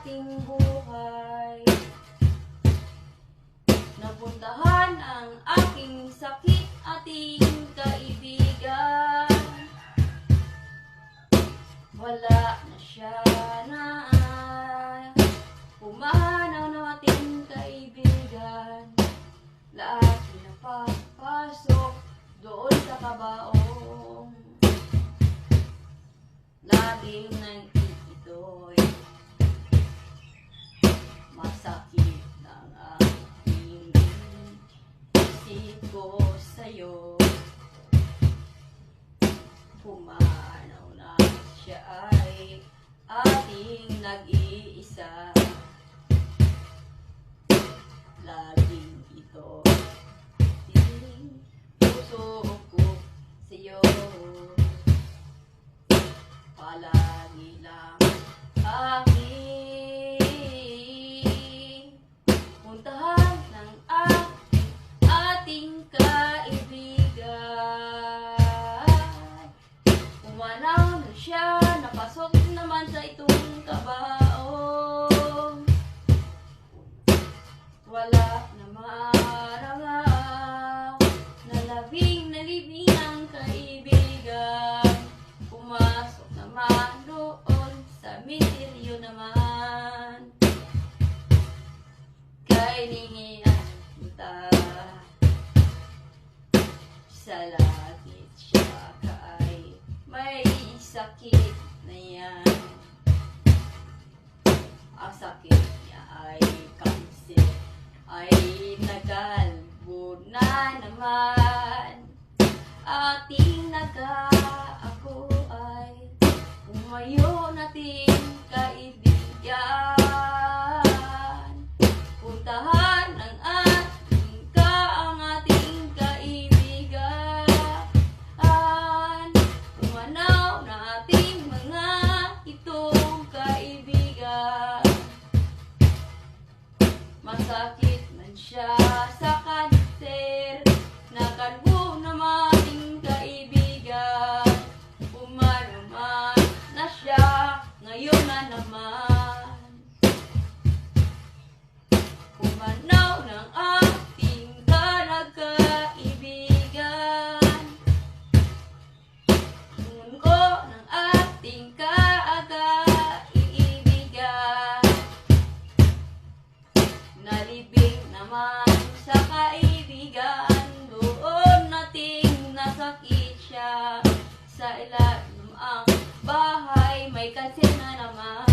ating buhay. Napuntahan ang aking sakit, ating kaibigan. Wala na siya na pumanaw ng ating kaibigan. Lahat pinapapasok doon sa kabaong. Laging nang ito'y masakit ng aking isip ko sa'yo. Pumanaw na siya ay ating nag-iisa. Laging ito puso ko sa'yo. Palagi lang aking puntahan ng ating kaibigan. Pumanaw na siya, napasok naman sa itong kabaong. Wala naman nalibing ang kaibigan. Pumasok naman doon sa misteryo naman. Kainihingan kita sa langit siya kay may sakit na yan. Ang sakit niya ay kanser, ay nagalbo na naman. Ating ako ay umayo nating kaibigan. Puntahan ng ang ating kaibigan. Pumanaw na ating mga itong kaibigan. Masakit man siya sa kanser, nakalbo naman ating kaibigan. Pumanaman na siya, ngayon na naman. Pumanaw ng ating kaibigan. Tungon ko ng ating kaibigan. Nalibing naman sa kaibigan, doon nating nasakit siya. Sa ilalim ang bahay, may kanser na naman.